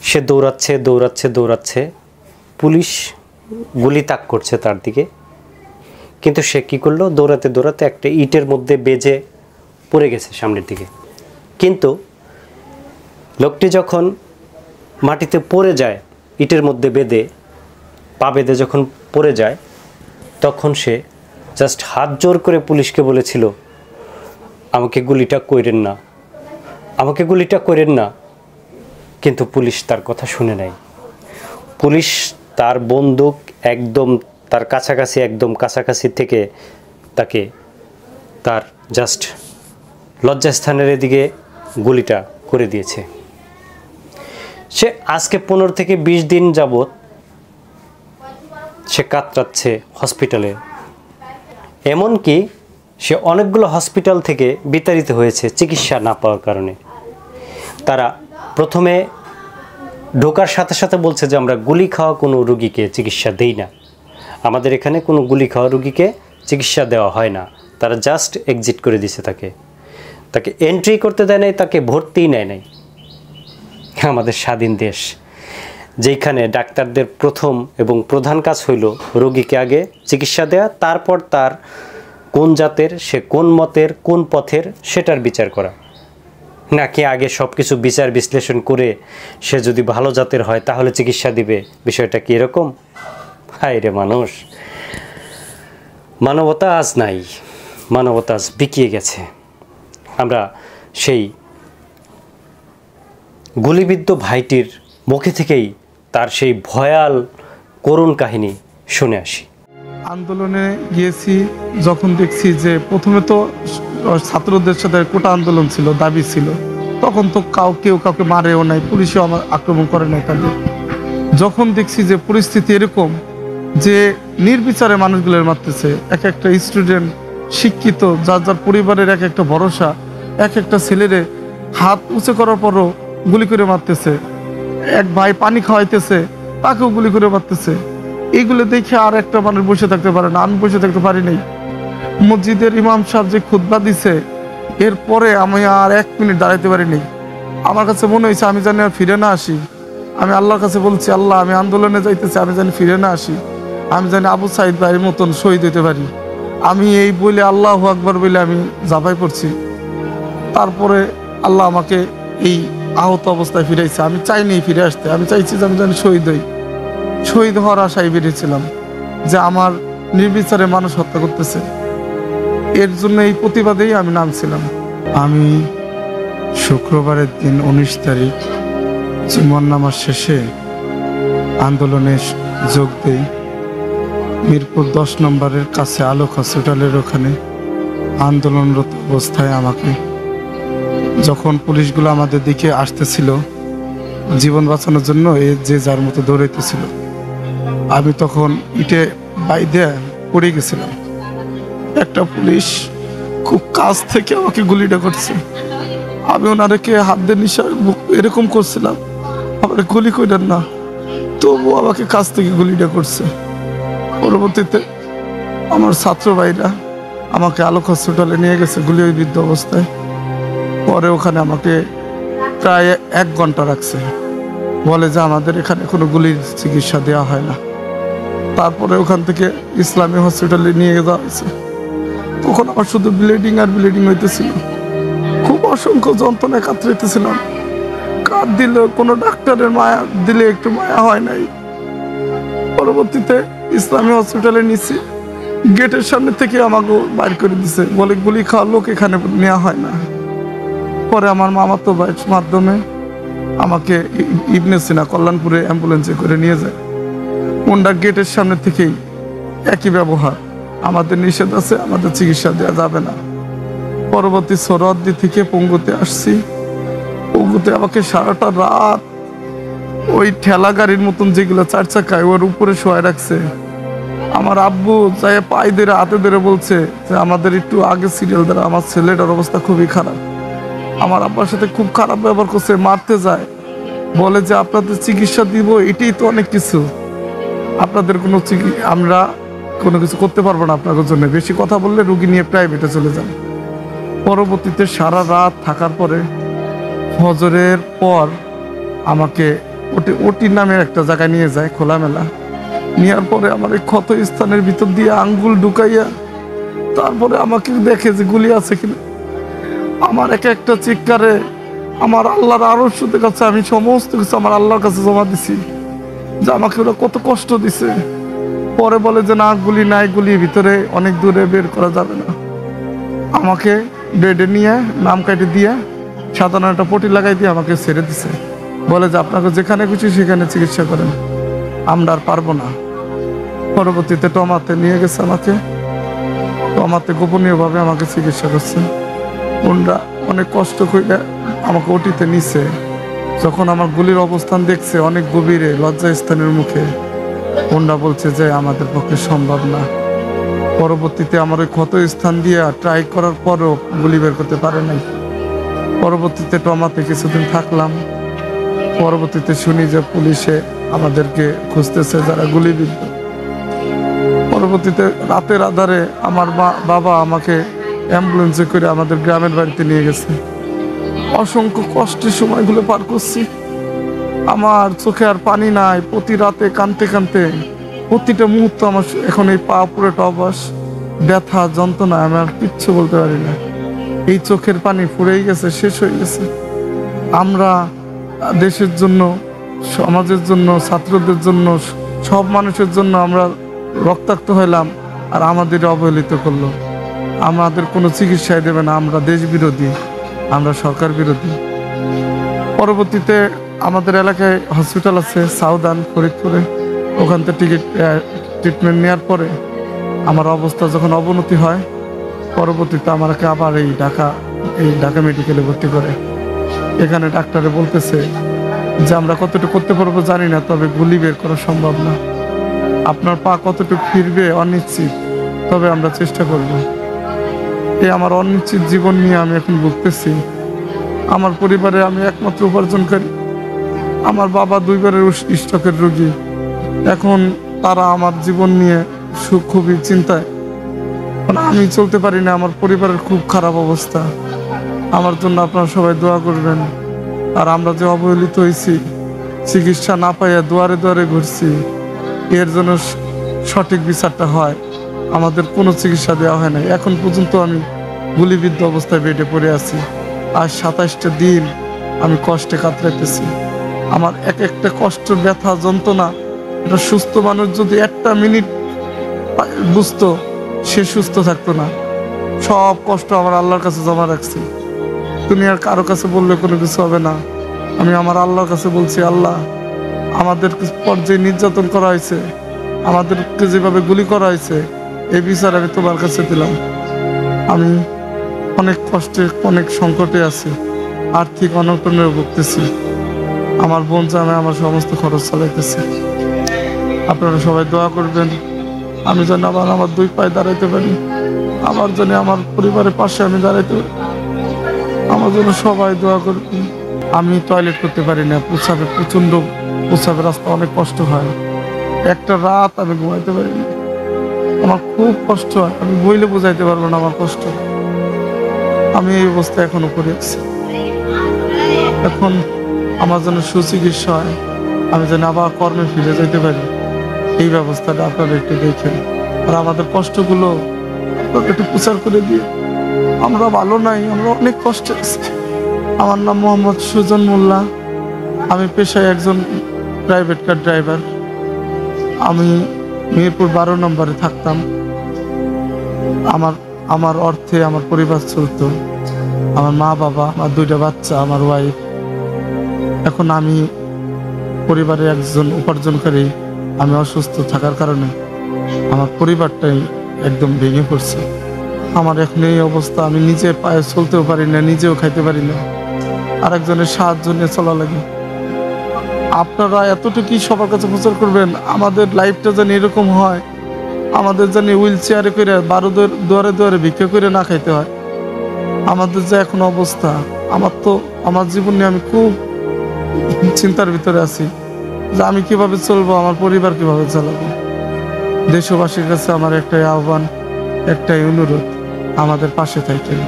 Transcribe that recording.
সে দৌড়াচ্ছে দৌড়াচ্ছে দৌড়াচ্ছে, পুলিশ গুলি তাক করছে তার দিকে, কিন্তু সে কী করলো, দৌড়াতে দৌড়াতে একটা ইটের মধ্যে বেজে পড়ে গেছে সামনের দিকে। কিন্তু লোকটি যখন মাটিতে পড়ে যায়, ইটের মধ্যে বেঁধে পা বেঁধে যখন পড়ে যায়, তখন সে জাস্ট হাত জোর করে পুলিশকে বলেছিল, আমাকে গুলিটা কইরেন না, আমাকে গুলিটা কইরেন না। কিন্তু পুলিশ তার কথা শুনে নাই। পুলিশ তার বন্দুক একদম তার কাছাকাছি, একদম কাছাকাছি থেকে তাকে তার জাস্ট লজ্জাস্থানের দিকে গুলিটা করে দিয়েছে। সে আজকে 15 থেকে 20 দিন যাবৎ সে কাতরাচ্ছে হসপিটালে। এমনকি সে অনেকগুলো হসপিটাল থেকে বিতাড়িত হয়েছে চিকিৎসা না পাওয়ার কারণে। তারা প্রথমে ঢোকার সাথে সাথে বলছে যে আমরা গুলি খাওয়া কোনো রুগীকে চিকিৎসা দেই না, আমাদের এখানে কোনো গুলি খাওয়া রুগীকে চিকিৎসা দেওয়া হয় না। তারা জাস্ট এক্সিট করে দিছে, তাকে এন্ট্রি করতে দেয় নাই, তাকে ভর্তিই নেয় নাই। আমাদের স্বাধীন দেশ, যেখানে ডাক্তারদের প্রথম এবং প্রধান কাজ হইল রোগীকে আগে চিকিৎসা দেওয়া, তারপর তার কোন জাতের, সে কোন মতের, কোন পথের, সেটার বিচার করা। নাকি আগে সব কিছু বিচার বিশ্লেষণ করে সে যদি ভালো জাতের হয় তাহলে চিকিৎসা দিবে? বিষয়টা কি এরকম? হায় রে মানুষ, মানবতা আজ নাই, মানবতা আজ বিকিয়ে গেছে। আমরা সেই গুলিবিদ্ধ ভাইটির মুখে থেকেই তার সেই ভয়াল করুণ কাহিনী শুনে আসি। আন্দোলনে গিয়েছি যখন দেখছি যে প্রথমে তো ছাত্রদের সাথে কোটা আন্দোলন ছিল, দাবি ছিল, তখন তো কেউ কাউকে মারেও নাই, পুলিশও আমার আক্রমণ করে নাই তাদের। যখন দেখছি যে পরিস্থিতি এরকম যে নির্বিচারে মানুষগুলোর মারতেছে, এক একটা স্টুডেন্ট শিক্ষিত, যার যার পরিবারের এক একটা ভরসা, এক একটা ছেলেরে হাত উঁচু করার পরও গুলি করে মারতেছে, এক ভাই পানি খাওয়াইতেছে তাকেও গুলি করে মারতেছে। এইগুলো দেখে আর একটা মানুষ বসে থাকতে পারে না, আমি বসে থাকতে পারি নাই। মসজিদের ইমাম সাহেব যে খুতবা দিছে, এরপরে আমি আর 1 মিনিট দাঁড়াইতে পারিনি। আমার কাছে মনে হয়েছে আমি জানি আর ফিরে না আসি। আমি আল্লাহর কাছে বলছি, আল্লাহ আমি আন্দোলনে যাইতেছি, আমি জানি ফিরে না আসি, আমি জানি আবু সাইদ ভাইয়ের মতন শহীদ হইতে পারি। আমি এই বলে আল্লাহু আকবার বলে আমি ঝাঁপাই পড়ছি। তারপরে আল্লাহ আমাকে এই আহত অবস্থায় ফিরাইছে। আমি চাইনি ফিরে আসতে, আমি চাইছি যে আমি জানি শহীদ হই। শহীদ হওয়ার আশায় বেরিয়েছিলাম যে আমার নির্বিচারে মানুষ হত্যা করতেছে, এর জন্য এই প্রতিবাদেই আমি নামছিলাম। আমি শুক্রবারের দিন 19 তারিখ জুমার নামাজ শেষে আন্দোলনে যোগ দেই। মিরপুর 10 নম্বরের কাছে আলোক হসপিটালের ওখানে আন্দোলনরত অবস্থায় আমাকে যখন পুলিশগুলো আমাদের দিকে আসতেছিল জীবন বাঁচানোর জন্য, যে যার মতো দৌড়াইতেছিল, আমি তখন ইটে বাইদে পড়ে গেছিলাম। একটা পুলিশ খুব কাছ থেকে আমাকে গুলিটা করছে। আমি ওনাদেরকে হাত দিয়ে নিশা এরকম করছিলাম, আমার গুলি করেন না, তবু আমাকে কাছ থেকে গুলিটা করছে। পরবর্তীতে আমার ছাত্র ভাইরা আমাকে আলোক হসপিটালে নিয়ে গেছে গুলিবিদ্ধ অবস্থায়। পরে ওখানে আমাকে প্রায় 1 ঘন্টা রাখছে, বলে যে আমাদের এখানে কোনো গুলির চিকিৎসা দেওয়া হয় না। তারপরে ওখান থেকে ইসলামী হসপিটালে নিয়ে যাওয়া হয়েছে। তখন আমার শুধু ব্লিডিং আর ব্লিডিং হইতেছিল, খুব অসংখ্য যন্ত্রণায় কাতরাইতেছিলাম। কাঁদ দিলে কোনো ডাক্তারের মায়া দিলে একটু মায়া হয় নাই। পরবর্তীতে ইসলামী হসপিটালে নিছি, গেটের সামনে থেকে আমাকে বাইর করে দিছে, বলে গুলি খাওয়ার লোক এখানে নেওয়া হয় না। পরে আমার মামাতো ভাইয়ের মাধ্যমে আমাকে ইবনে সিনা কল্যাণপুরে অ্যাম্বুলেন্সে করে নিয়ে যায়। ওনার গেটের সামনে থেকেই একই ব্যবহার, আমাদের নিষেধ আছে, আমাদের চিকিৎসা দেওয়া যাবে না। পরবর্তী সরহদ্দি থেকে পঙ্গুতে আসছি। পঙ্গুতে আমাকে সারাটা রাত ওই ঠেলা গাড়ির মতন যেগুলো 4 চাকায়, ওর উপরে শোয়াই রাখছে। আমার আব্বু যাই পায়ে ধরে হাতে ধরে বলছে যে আমাদের একটু আগে সিরিয়াল দ্বারা, আমার ছেলেটার অবস্থা খুবই খারাপ। আমার আব্বার সাথে খুব খারাপ ব্যবহার করছে, মারতে যায়, বলে যে আপনাদের চিকিৎসা দিব, এটাই তো অনেক কিছু, আপনাদের কোনো আমরা কোনো কিছু করতে পারবো না আপনাদের জন্য, বেশি কথা বললে রুগী নিয়ে প্রাইভেটে চলে যান। পরবর্তীতে সারা রাত থাকার পরে ফজরের পর আমাকে ওটি নামে একটা জায়গায় নিয়ে যায়, খোলামেলা। নেওয়ার পরে আমার এই ক্ষত স্থানের ভিতর দিয়ে আঙ্গুল ঢুকাইয়া তারপরে আমাকে দেখে যে গুলি আছে কিনা। আমার একটা চিৎকারে আমার আল্লাহর আরশের কাছে আমি সমস্ত কিছু আমার আল্লাহর কাছে জমা দিছি, যে আমাকে ওরা কত কষ্ট দিছে। পরে বলে যে না, গুলি নাই, গুলির ভিতরে অনেক দূরে বের করা যাবে না। আমাকে বেডে নিয়ে নাম কাটে দিয়ে সাধারণ একটা পটি লাগাই দিয়ে আমাকে ছেড়ে দিছে। বলে যে আপনাকে যেখানে খুশি সেখানে চিকিৎসা করেন, আমরা আর পারবো না। পরবর্তীতে টমাতে নিয়ে গেছে আমাকে, টমাতে গোপনীয়ভাবে আমাকে চিকিৎসা করছে। ওনারা অনেক কষ্ট করে আমাকে ওটিতে নিছে। যখন আমার গুলির অবস্থান দেখছে অনেক গভীরে লজ্জা স্থানের মুখে, ওনারা বলছে যে আমাদের পক্ষে সম্ভব না। পরবর্তীতে আমার ওই ক্ষত স্থান দিয়ে ট্রাই করার পরও গুলি বের করতে পারে নাই। পরবর্তীতে টমাতে কিছুদিন থাকলাম। পরবর্তীতে শুনি যে পুলিশে আমাদেরকে খুঁজতেছে যারা গুলিবিদ্ধ। পরবর্তীতে রাতের আধারে আমার বাবা আমাকে অ্যাম্বুলেন্সে করে আমাদের গ্রামের বাড়িতে নিয়ে গেছে। অসংখ্য কষ্টের সময়গুলো পার করছি। আমার চোখে আর পানি নাই। প্রতি রাতে কাঁদতে কাঁদতে প্রতিটা মুহূর্ত আমার এখন এই পা পুরোটা অবশ, ব্যথা, যন্ত্রণা, আমি আর কিচ্ছু বলতে পারি না। এই চোখের পানি ফুরেই গেছে, শেষ হয়ে গেছে। আমরা দেশের জন্য, সমাজের জন্য, ছাত্রদের জন্য, সব মানুষের জন্য আমরা রক্তাক্ত হইলাম, আর আমাদের অবহেলিত করলো। আমাদের কোনো চিকিৎসায় দেবে না। আমরা দেশ বিরোধী, আমরা সরকার বিরোধী। পরবর্তীতে আমাদের এলাকায় হসপিটাল আছে সাউদান ফরিদপুরে, ওখান থেকে ট্রিটমেন্ট নেওয়ার পরে আমার অবস্থা যখন অবনতি হয়, পরবর্তীতে আমাকে আবার এই ঢাকা মেডিকেলে ভর্তি করে। এখানে ডাক্তারে বলতেছে যে আমরা কতটুকু করতে পারবো জানি না, তবে গুলি বের করা সম্ভব না। আপনার পা কতটুকু ফিরবে অনিশ্চিত, তবে আমরা চেষ্টা করব। এই আমার অনিশ্চিত জীবন নিয়ে আমি এখন ভুগতেছি। আমার পরিবারে আমি একমাত্র উপার্জনকারী। আমার বাবা 2 বারের স্ট্রোকের রোগী। এখন তারা আমার জীবন নিয়ে খুবই চিন্তায়, মানে আমি চলতে পারি না। আমার পরিবারের খুব খারাপ অবস্থা। আমার জন্য আপনারা সবাই দোয়া করবেন। আর আমরা যে অবহেলিত হয়েছি, চিকিৎসা না পাইয়া দুয়ারে দুয়ারে ঘুরছি, এর জন্য সঠিক বিচারটা হয়। আমাদের কোনো চিকিৎসা দেওয়া হয় নাই। এখন পর্যন্ত আমি গুলিবিদ্ধ অবস্থায় বেডে পড়ে আছি। আর 27টা দিন আমি কষ্টে কাতরাইতেছি। আমার একটা কষ্ট, ব্যথা, যন্ত্রণা, এটা সুস্থ মানুষ যদি 1 মিনিট বুঝতো, সে সুস্থ থাকতো না। সব কষ্ট আমার আল্লাহর কাছে জমা রাখছি। তুমি আর কারো কাছে বললে কোনো কিছু হবে না। আমি আমার আল্লাহর কাছে বলছি, আল্লাহ, আমাদের পর্যায়ে নির্যাতন করা হয়েছে, আমাদেরকে যেভাবে গুলি করা হয়েছে, এই বিচার আমি তোমার কাছে দিলাম। আমি অনেক কষ্টে, অনেক সংকটে আছি, আর্থিক অনটনে ভুগতেছি। আমার বোন জানে আমার সমস্ত খরচ চালাইতেছে। আপনারা সবাই দোয়া করবেন আমি যেন আবার আমার 2 পায়ে দাঁড়াইতে পারি, আমার জন্য আমার পরিবারের পাশে আমি দাঁড়াইতে পারি। আমার জন্য সবাই দোয়া করবেন। আমি টয়লেট করতে পারি না, প্রচণ্ড প্রস্রাবের রাস্তা, অনেক কষ্ট হয়। একটা রাত আমি ঘুমাইতে পারি না, আমার খুব কষ্ট হয়। আমি বইলে বোঝাইতে পারবো না আমার কষ্ট। আমি এই অবস্থায় এখনো করে আছি। এখন আমার জন্য সুচিকিৎসা হয়, আমি যেন আবার কর্মে ফিরে যেতে পারি, এই ব্যবস্থাটা আপনারা একটু দেখেন। আর আমাদের কষ্টগুলো আপনারা একটু প্রচার করে দিয়ে। আমরা ভালো নাই, আমরা অনেক কষ্টে আছি। আমার নাম মোহাম্মদ সুজন মোল্লা। আমি পেশায় একজন প্রাইভেট কার ড্রাইভার। আমি মিরপুর 12 নম্বরে থাকতাম। আমার অর্থে আমার পরিবার চলত, আমার মা বাবা, আমার 2টা বাচ্চা, আমার ওয়াইফ। এখন আমি পরিবারের একজন উপার্জনকারী। আমি অসুস্থ থাকার কারণে আমার পরিবারটাই একদম ভেঙে পড়ছে। আমার এখন এই অবস্থা, আমি নিজে পায়ে চলতেও পারি না, নিজেও খাইতে পারি না, আরেকজনের সাহায্য নিয়ে চলা লাগে। আপনারা এতটুকুই সবার কাছে প্রচার করবেন, আমাদের লাইফটা যেন এরকম হয়, আমাদের যেন হুইল চেয়ারে করে 12 দুয়ারে দুয়ারে ভিক্ষা করে না খাইতে হয়। আমাদের যে এখন অবস্থা, আমার জীবন নিয়ে আমি খুব চিন্তার ভিতরে আছি যে আমি কিভাবে চলবো, আমার পরিবার কিভাবে চালাবো। দেশবাসীর কাছে আমার একটাই আহ্বান, একটাই অনুরোধ, আমাদের পাশে থাকবেন।